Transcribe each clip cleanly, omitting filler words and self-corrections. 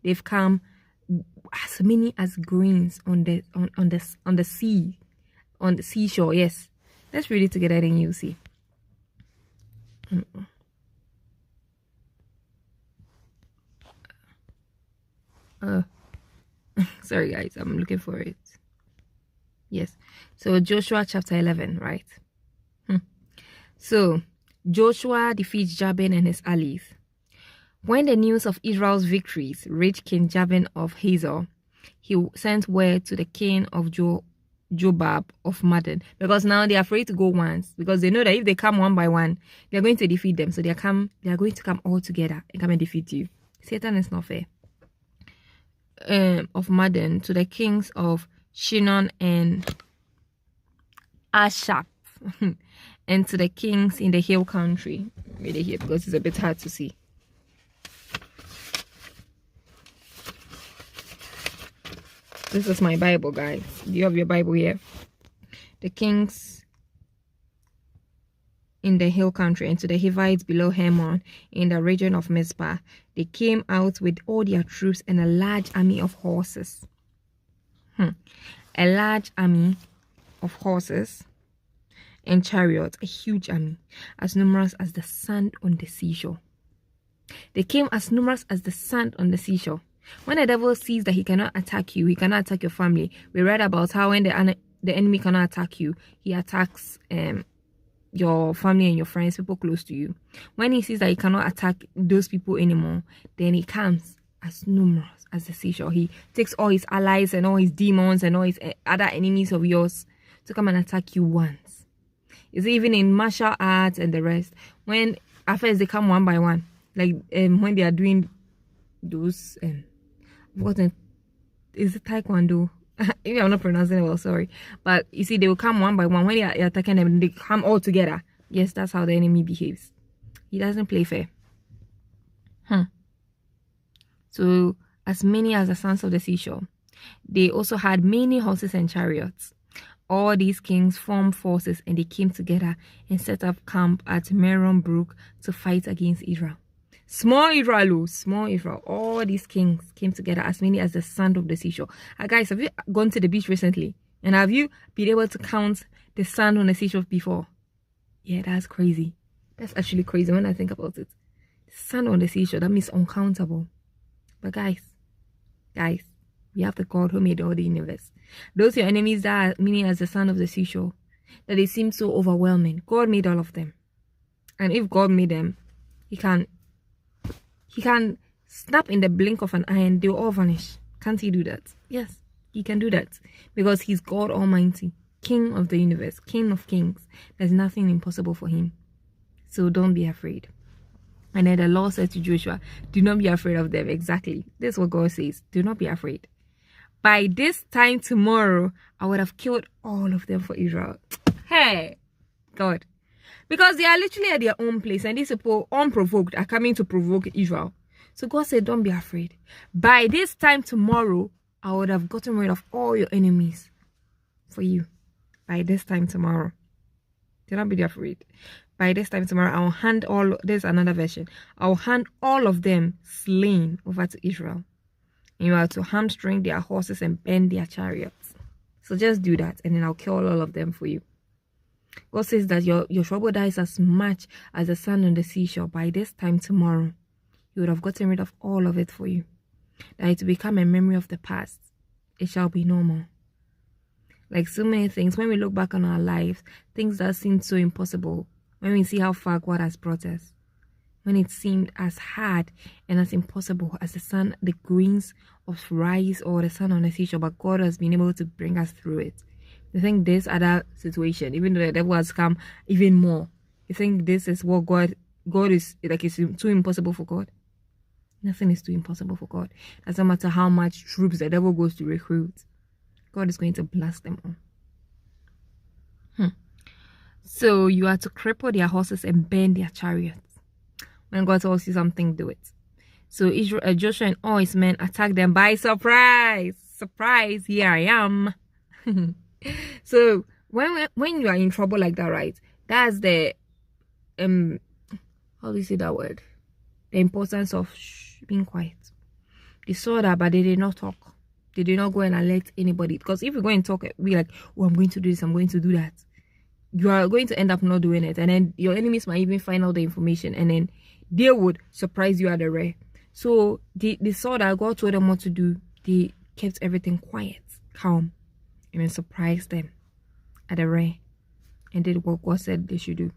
they've come as many as grains on the sea, on the seashore. Yes, let's read it together, then you'll see. Sorry guys, I'm looking for it. Yes, so Joshua chapter 11, right? So Joshua defeats Jabin and his allies. When the news of Israel's victories reached King Jabin of Hazor, he sent word to the king of Jobab of Madon, because now they're afraid to go once, because they know that if they come one by one, they're going to defeat them. So they are going to come all together and come and defeat you. Satan is not fair. Of Madon, to the kings of Shinon and Ashap, and to the kings in the hill country. Read it here because it's a bit hard to see. This is my Bible, guys. Do you have your Bible here? The kings in the hill country, and to the Hivites below Hermon in the region of Mizpah. They came out with all their troops and a large army of horses. A large army of horses and chariots, a huge army, as numerous as the sand on the seashore. They came as numerous as the sand on the seashore. When the devil sees that he cannot attack you, he cannot attack your family. We read about how when the enemy cannot attack you, he attacks your family and your friends, people close to you. When he sees that he cannot attack those people anymore, then he comes as numerous as the seashore. He takes all his allies and all his demons and all his other enemies of yours to come and attack you once. It's even in martial arts and the rest. When at first they come one by one, like when they are doing those is it taekwondo? Maybe I'm not pronouncing it well, sorry. But you see, they will come one by one. When you're attacking them, they come all together. Yes, that's how the enemy behaves. He doesn't play fair. So, as many as the sands of the seashore, they also had many horses and chariots. All these kings formed forces, and they came together and set up camp at Meron Brook to fight against Israel. Small Israel. All these kings came together, as many as the sand of the seashore. Guys, have you gone to the beach recently? And have you been able to count the sand on the seashore before? Yeah, that's crazy. That's actually crazy when I think about it. The sand on the seashore, that means uncountable. But guys, we have the God who made all the universe. Those your enemies that are many as the sand of the seashore, that they seem so overwhelming. God made all of them. And if God made them, He can snap in the blink of an eye and they'll all vanish. Can't He do that? Yes, He can do that. Because He's God Almighty, King of the universe, King of kings. There's nothing impossible for Him. So don't be afraid. And then the Lord said to Joshua, do not be afraid of them. Exactly. This is what God says. Do not be afraid. By this time tomorrow, I would have killed all of them for Israel. Hey, God. Because they are literally at their own place, and these people, unprovoked, are coming to provoke Israel. So God said, don't be afraid. By this time tomorrow, I would have gotten rid of all your enemies for you. By this time tomorrow. Do not be afraid. By this time tomorrow, I will hand all, there's another version. I will hand all of them slain over to Israel. And you are to hamstring their horses and bend their chariots. So just do that, and then I'll kill all of them for you. God says that your trouble dies as much as the sand on the seashore. By this time tomorrow, He would have gotten rid of all of it for you. That it will become a memory of the past. It shall be no more. Like so many things, when we look back on our lives, things that seemed so impossible, when we see how far God has brought us, when it seemed as hard and as impossible as the grains of rice or the sand on the seashore, but God has been able to bring us through it. You think this other situation, even though the devil has come even more, you think this is what God is like? It's too impossible for God? Nothing is too impossible for God. Doesn't matter how much troops the devil goes to recruit, God is going to blast them all. So you are to cripple their horses and bend their chariots. When God tells you something, do it. So Joshua and all his men attacked them by surprise. Surprise! Here I am. So when you are in trouble like that, right? That's the how do you say that word? The importance of being quiet. They saw that, but they did not talk. They did not go and alert anybody. Because if you go and talk, be like, oh, I'm going to do this, I'm going to do that, you are going to end up not doing it. And then your enemies might even find out the information. And then they would surprise you at the rear. So they saw that God told them what to do. They kept everything quiet, calm, and then surprised them at the rear. And did what God said they should do.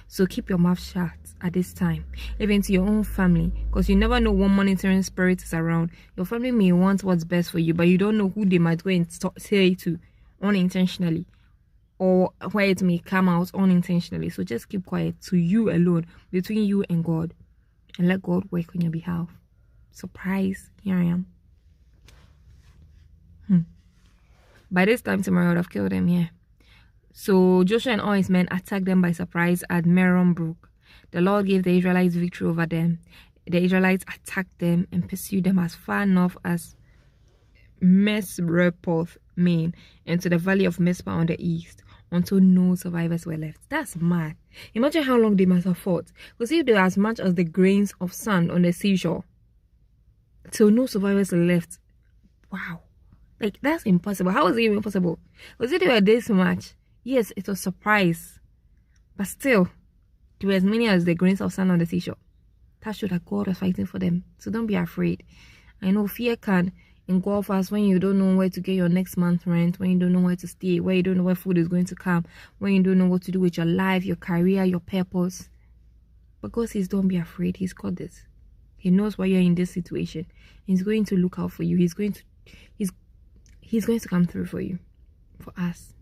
So keep your mouth shut at this time, even to your own family, because you never know what monitoring spirit is around. Your family may want what's best for you, but you don't know who they might go and say it to unintentionally, or where it may come out unintentionally. So just keep quiet to you alone, between you and God, and let God work on your behalf. Surprise, here I am. By this time tomorrow I would have killed them here. So Joshua and all his men attacked them by surprise at Merom Brook. The Lord gave the Israelites victory over them. The Israelites attacked them and pursued them as far north as Mesrepoth, Maine, and to the valley of Mizpah on the east, until no survivors were left. That's mad. Imagine how long they must have fought. Because if they were as much as the grains of sand on the seashore, till no survivors were left. Wow. Like, that's impossible. How is it even possible? Was it they were this much? Yes, it was a surprise. But still, there were as many as the grains of sand on the seashore. That showed that God was fighting for them. So don't be afraid. I know fear can engulf us when you don't know where to get your next month's rent, when you don't know where to stay, when you don't know where food is going to come, when you don't know what to do with your life, your career, your purpose. But God says, don't be afraid. He's got this. He knows why you're in this situation. He's going to look out for you. He's going to come through for you, for us.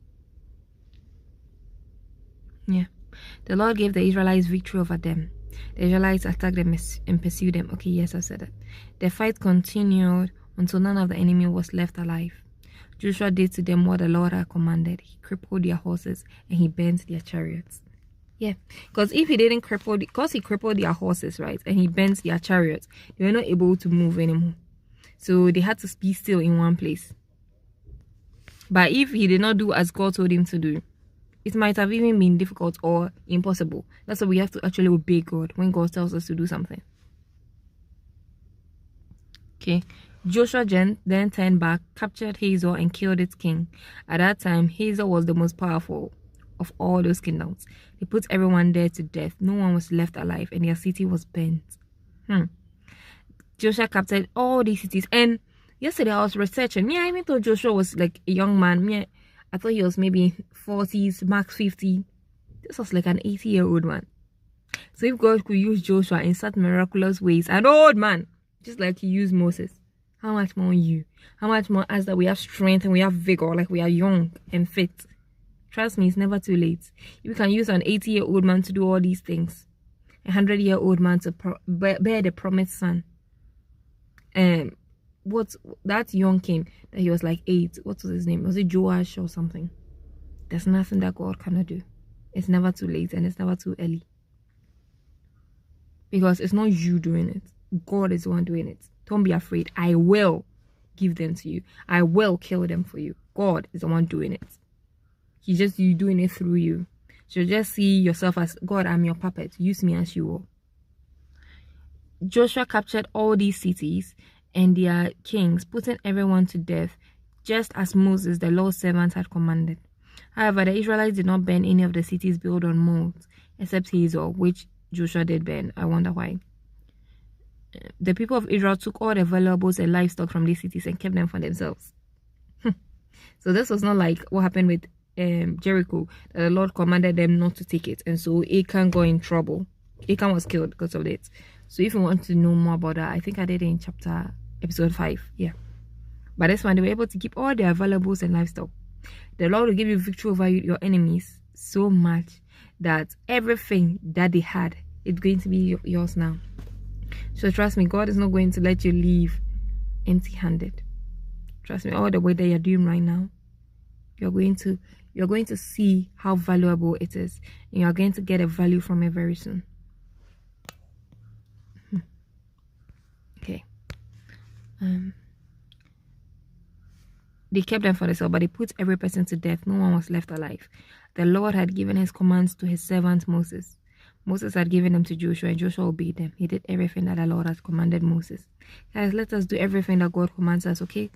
Yeah. The Lord gave the Israelites victory over them. The Israelites attacked them and pursued them. Okay, yes, I said it. The fight continued until none of the enemy was left alive. Joshua did to them what the Lord had commanded. He crippled their horses and he bent their chariots. Yeah, because if he didn't cripple, because he crippled their horses, right, and he bent their chariots, they were not able to move anymore. So they had to be still in one place. But if he did not do as God told him to do, it might have even been difficult or impossible. That's why we have to actually obey God when God tells us to do something. Okay. Joshua then turned back, captured Hazor, and killed its king. At that time, Hazor was the most powerful of all those kingdoms. They put everyone there to death. No one was left alive, and their city was burnt. Joshua captured all these cities. And yesterday I was researching. I even thought Joshua was like a young man. I thought he was maybe 40s, max 50. This was like an 80-year-old man. So if God could use Joshua in such miraculous ways, an old man, just like he used Moses, how much more you? How much more us that we have strength and we have vigor, like we are young and fit? Trust me, it's never too late. If you can use an 80-year-old man to do all these things, a 100-year-old man to bear the promised son, what's that young king that he was like 8? What was his name? Was it Joash or something? There's nothing that God cannot do. It's never too late and it's never too early. Because it's not you doing it. God is the one doing it. Don't be afraid. I will give them to you. I will kill them for you. God is the one doing it. He's just you doing it through you. So just see yourself as, God, I'm your puppet. Use me as you will. Joshua captured all these cities and their kings, putting everyone to death, just as Moses, the Lord's servant, had commanded. However, the Israelites did not burn any of the cities built on mounds, except Hazor, which Joshua did burn. I wonder why. The people of Israel took all the valuables and livestock from these cities and kept them for themselves. So this was not like what happened with Jericho, that the Lord commanded them not to take it, and so Achan got in trouble. Achan was killed because of it. So if you want to know more about that, I think I did it in episode 5. Yeah. But this one, they were able to keep all their valuables and livestock. The Lord will give you victory over your enemies so much that everything that they had, it's going to be yours now. So trust me, God is not going to let you leave empty-handed. Trust me, all the work that you're doing right now, you're going to see how valuable it is, and you're going to get a value from it very soon. Okay. They kept them for themselves, but they put every person to death. No one was left alive. The Lord had given his commands to his servant Moses, Moses had given them to Joshua, and Joshua obeyed them. He did everything that the Lord has commanded Moses. Guys, let us do everything that God commands us, okay?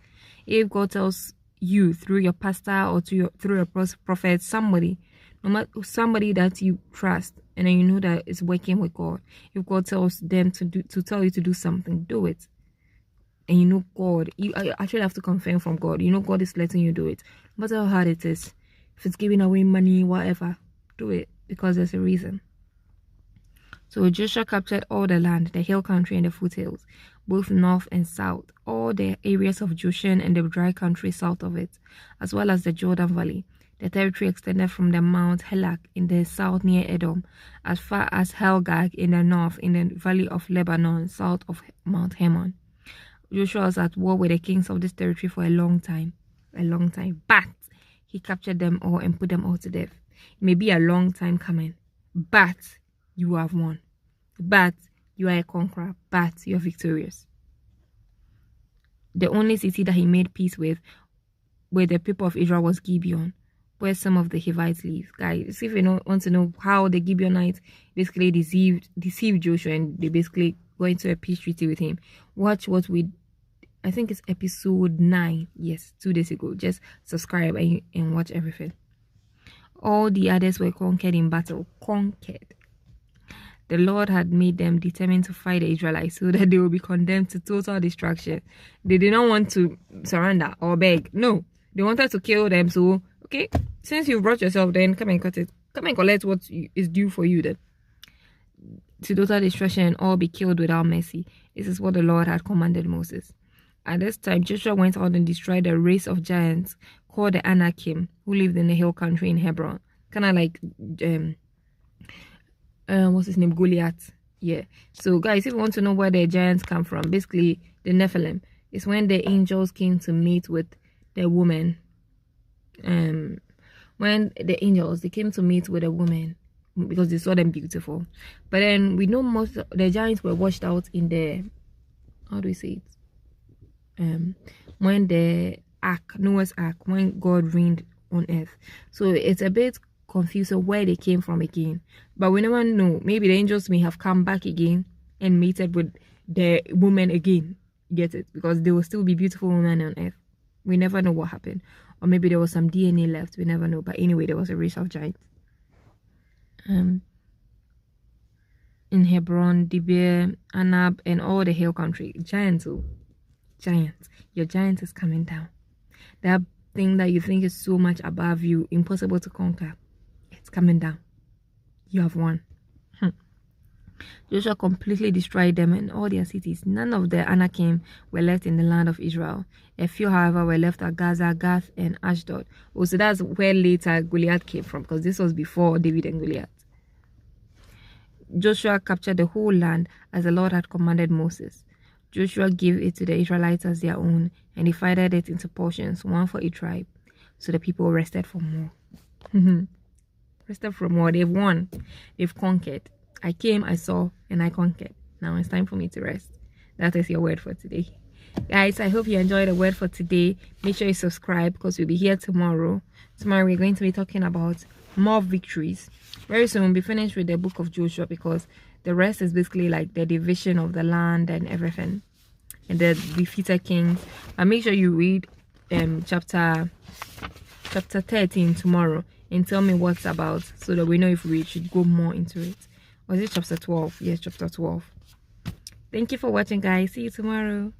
If God tells you through your pastor or through your prophet, somebody that you trust, and then you know that it's working with God. If God tells them to tell you to do something, do it. And you know God, you actually have to confirm from God. You know God is letting you do it. No matter how hard it is, if it's giving away money, whatever, do it, because there's a reason. So Joshua captured all the land, the hill country and the foothills, both north and south, all the areas of Goshen and the dry country south of it, as well as the Jordan Valley. The territory extended from the Mount Helak in the south near Edom, as far as Helgag in the north in the valley of Lebanon, south of Mount Hermon. Joshua was at war with the kings of this territory for a long time, but he captured them all and put them all to death. It may be a long time coming, but you have won. But you are a conqueror, but you are victorious. The only city that he made peace with the people of Israel was Gibeon, where some of the Hivites live. Guys, if you want to know how the Gibeonites basically deceived Joshua and they basically go into a peace treaty with him, watch what I think it's episode 9. Yes, 2 days ago. Just subscribe and watch everything. All the others were conquered in battle. Conquered. The Lord had made them determined to fight the Israelites so that they will be condemned to total destruction. They did not want to surrender or beg. No, they wanted to kill them. So, okay, since you brought yourself, then come and cut it. Come and collect what is due for you then. To total destruction and all be killed without mercy. This is what the Lord had commanded Moses. At this time, Joshua went out and destroyed a race of giants called the Anakim, who lived in the hill country in Hebron. Kind of like what's his name, Goliath. Yeah. So guys, if you want to know where the giants come from, basically the Nephilim is when the angels came to meet with the woman. When the angels, they came to meet with a woman because they saw them beautiful. But then we know most of the giants were washed out in the, how do we say it, when the ark, Noah's ark, when God reigned on earth. So it's a bit confusing where they came from again, but we never know. Maybe the angels may have come back again and mated with the woman again. Get it? Because there will still be beautiful women on earth. We never know what happened, or maybe there was some DNA left. We never know. But anyway, there was a race of giants in Hebron, Dibir, Anab, and all the hill country. Giants. Your giant is coming down. That thing that you think is so much above you, impossible to conquer, it's coming down. You have won. Joshua completely destroyed them and all their cities. None of the Anakim were left in the land of Israel. A few, however, were left at Gaza, Gath, and Ashdod. Oh, so that's where later Goliath came from, because this was before David and Goliath. Joshua captured the whole land as the Lord had commanded Moses. Joshua gave it to the Israelites as their own, and divided it into portions, one for each tribe. So the people rested for more. Rested for more. They've won. They've conquered. I came, I saw, and I conquered. Now it's time for me to rest. That is your word for today. Guys, I hope you enjoyed the word for today. Make sure you subscribe, because we'll be here tomorrow. Tomorrow we're going to be talking about more victories. Very soon we'll be finished with the book of Joshua, because the rest is basically like the division of the land and everything, and the defeated kings. But make sure you read chapter 13 tomorrow and tell me what's about, so that we know if we should go more into it. Or is it chapter 12? Yes, chapter 12. Thank you for watching, guys. See you tomorrow.